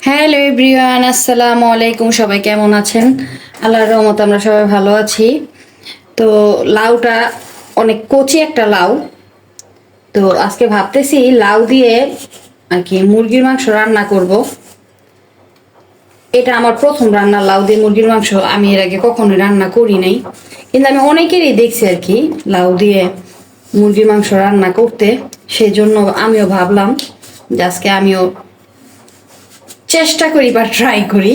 Hello everyone, আসসালামু আলাইকুম। সবাই কেমন আছেন? আল্লাহর রহমতে আমরা সবাই ভালো আছি। তো লাউটা অনেক কচি একটা লাউ। তো আজকে ভাবতেছি লাউ দিয়ে আর কি মুরগির মাংস রান্না করব। এটা আমার প্রথম রান্না, লাউ দিয়ে মুরগির মাংস। আমি এর আগে কখনোই রান্না করি নাই, কিন্তু আমি অনেকেরই দেখছি আর কি লাউ দিয়ে মুরগির মাংস রান্না করতে। সেই জন্য আমিও ভাবলাম যে আজকে আমিও চেষ্টা করি বা ট্রাই করি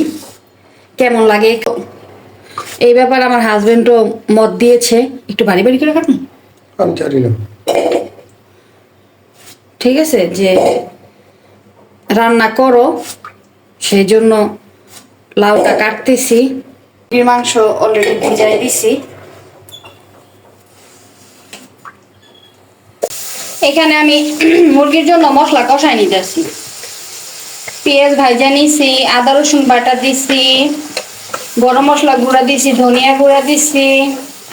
কেমন লাগে। এই ব্যাপারে আমার হাজবেন্ডও মত দিয়েছে। একটু বাড়ি বাড়ি করে কাটুন, আমি জানি না। ঠিক আছে, যে রান্না করো, সেই জন্য লাউটা কাটতেছি। মুরগির মাংস অলরেডি ভিজাই দিছি। এখানে আমি মুরগির জন্য মশলা কষাই নিতেছি। পেঁয়াজ ভাজা নিছি, আদা রসুন বাটা দিছি, গরম মশলা গুঁড়া দিছি, ধনিয়া গুঁড়া দিছি,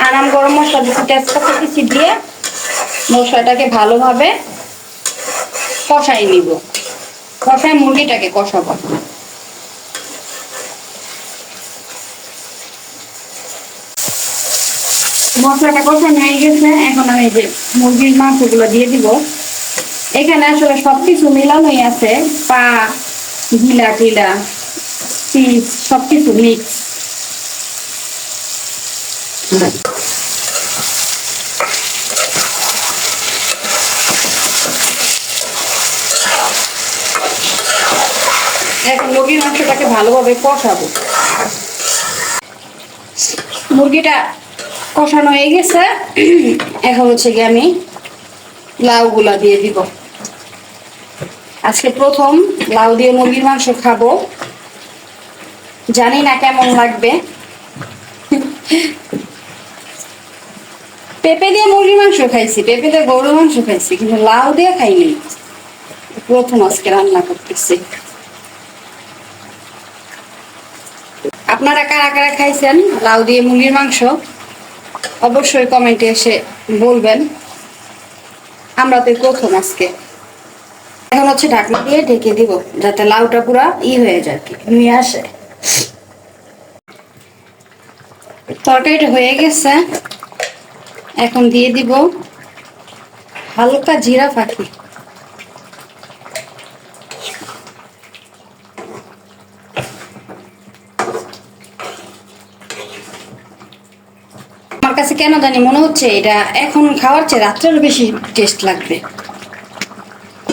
আনাম গরম মশলা দিছি, তেজপাতা দিছি, দিয়ে মশলাটাকে ভালোভাবে কষাই নিব। কষাই মুরগিটাকে কষাবো। মশলাটা কষানো হয়ে গেছে, এখন আমি যে মুরগির মাংসগুলো দিয়ে দিব। এখানে আসলে সবকিছু মিলানোই আছে, পা, গিলা টিলা, পিস, সবকিছু মিক্স। এখন মুরগির মাংসটাকে ভালোভাবে কষাবো। মুরগিটা কষানো হয়ে গেছে, এখন হচ্ছে গিয়ে আমি লাউগুলা দিয়ে দিব। আজকে প্রথম লাউ দিয়ে মুরগির মাংস খাবো, জানি না কেমন লাগবে। পেঁপে দিয়ে মুরগির মাংস খাইছি, পেঁপে দিয়ে গরুর মাংস খাইছি, কিন্তু লাউ দিয়ে খাইনি। প্রথম আজকে রান্না করতেছি। আপনারা কারা কারা খাইছেন লাউ দিয়ে মুরগির মাংস অবশ্যই কমেন্টে এসে বলবেন। আমরা তো প্রথম আজকে। এখন হচ্ছে ঢাকনা দিয়ে ঢেকে দিব, যাতে লাউটা পুরা হয়ে যায়, কি নিয়ে আসে। তরকারিটা হয়ে গেছে, এখন দিয়ে দিব হালকা জিরা ফাঁকি। আমার কাছে কেন জানি মনে হচ্ছে এটা এখন খাওয়ার চেয়ে রাত্রেও বেশি টেস্ট লাগবে,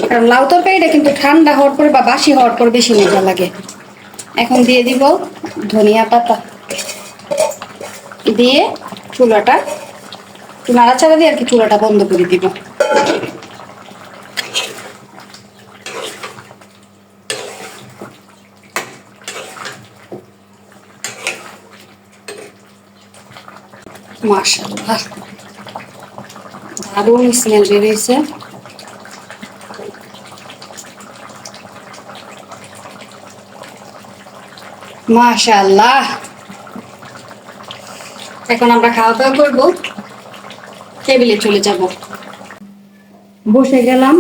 কারণ লাউ তরকারিটা কিন্তু ঠান্ডা হওয়ার পরে বা বাসি হওয়ার পর বেশি মজা লাগে। এখন দিয়ে দিব ধনিয়া পাতা, দিয়ে চুলাটা একটু নাড়াচাড়া দিয়ে আর কি চুলাটা বন্ধ করে দিব। মাশাআল্লাহ, দারুণ স্মেল বেরিয়েছে। মাশাআল্লাহ, এখন আমরা খাওয়া দাওয়া করবো, টেবিলে চলে যাব। বসে গেলাম,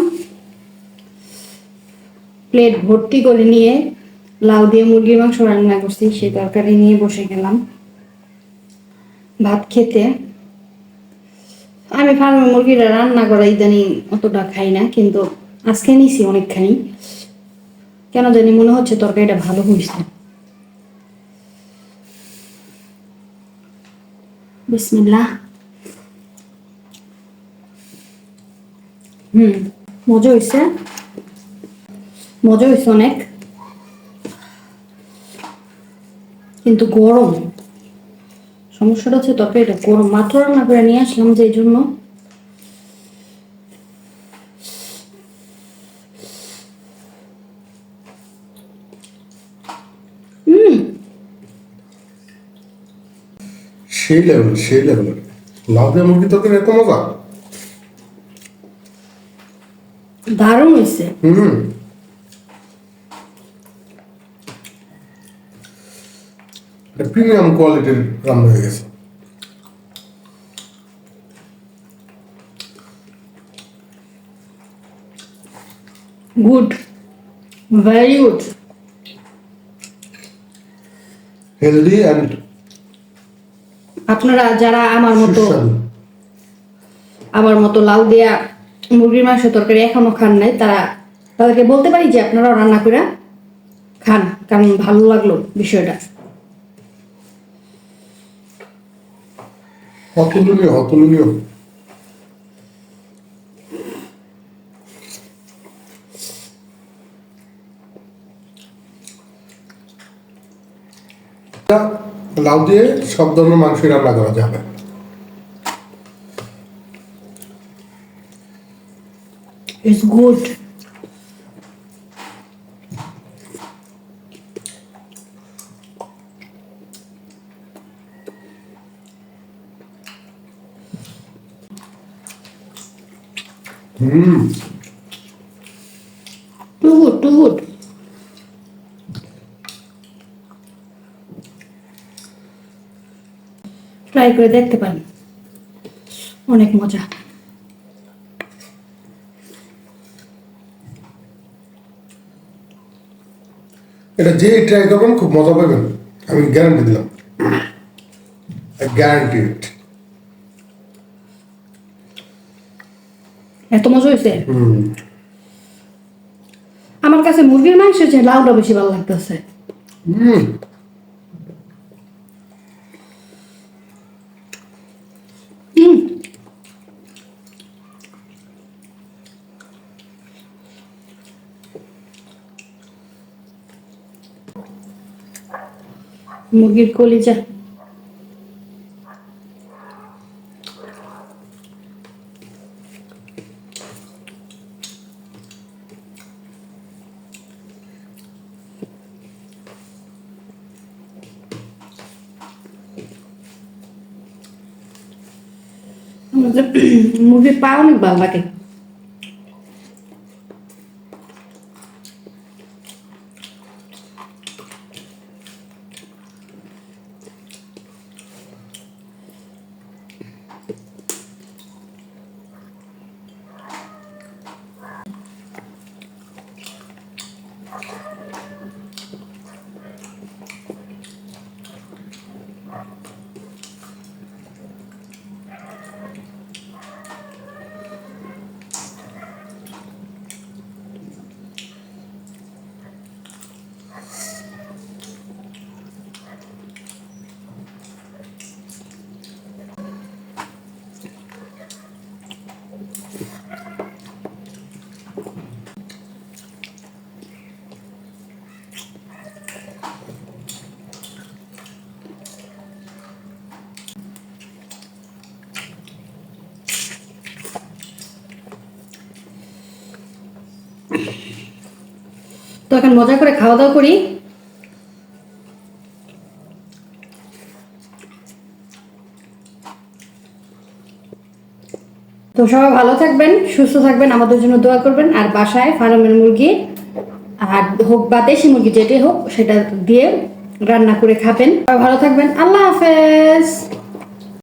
প্লেট ভর্তি করে নিয়ে লাউ দিয়ে মুরগির মাংস রান্না করছি, সেই তরকারি নিয়ে বসে গেলাম ভাত খেতে। আমি ফার্মের মুরগিটা রান্না করা ইদানিং অতটা খাই না, কিন্তু আজকে নিছি অনেকখানি। কেন জানি মনে হচ্ছে তরকারিটা ভালো হয়েছে। বিসমিল্লাহ। মজা হয়েছে, মজা হয়েছে অনেক, কিন্তু গরম। সমস্যাটা হচ্ছে তরকারিটা গরম, মাত্র রান্না করে নিয়ে আসলাম যে জন্য। সেই লেভেলের লাউ দিয়ে মুরগি তরকারি এত মজা। দারুণ হয়েছে। প্রিমিয়াম কোয়ালিটির রান্না হয়ে গেছে। Good, very good. Healthy and আপনারা যারা সুস্বাদু। আমার মতো লাউ দেয়া মুরগির মাংস তরকারি এখনো খান নাই, তাদেরকে বলতে পারি যে আপনারাও রান্না করে খান, কারণ ভালো লাগলো বিষয়টা। অতুলনীয়, অতুলনীয়। লাউ দিয়ে সব ধরনের মাংসই রান্না করা যাবে। It's good. Too good, too good. Try করে দেখতে পারেন, অনেক মজা। এটা যে ট্রাই করবেন খুব মজা পাবেন, আমি গ্যারান্টি দিলাম। গ্যারান্টি ইট। এত মজা হয়েছে। আমার কাছে মুরগির মাংস হচ্ছে লাউটা বেশি ভালো লাগতেছে। মুরগির কলিজা। মুরগির পা অনেক ভালো লাগে। তো এখন মজা করে খাওয়া দাওয়া করি। তো সবাই ভালো থাকবেন, সুস্থ থাকবেন, আমাদের জন্য দোয়া করবেন। আর বাসায় ফার্মের মুরগি আর হোক বা দেশি মুরগি যেটাই হোক সেটা দিয়ে রান্না করে খাবেন। ভালো থাকবেন। আল্লাহ হাফেজ।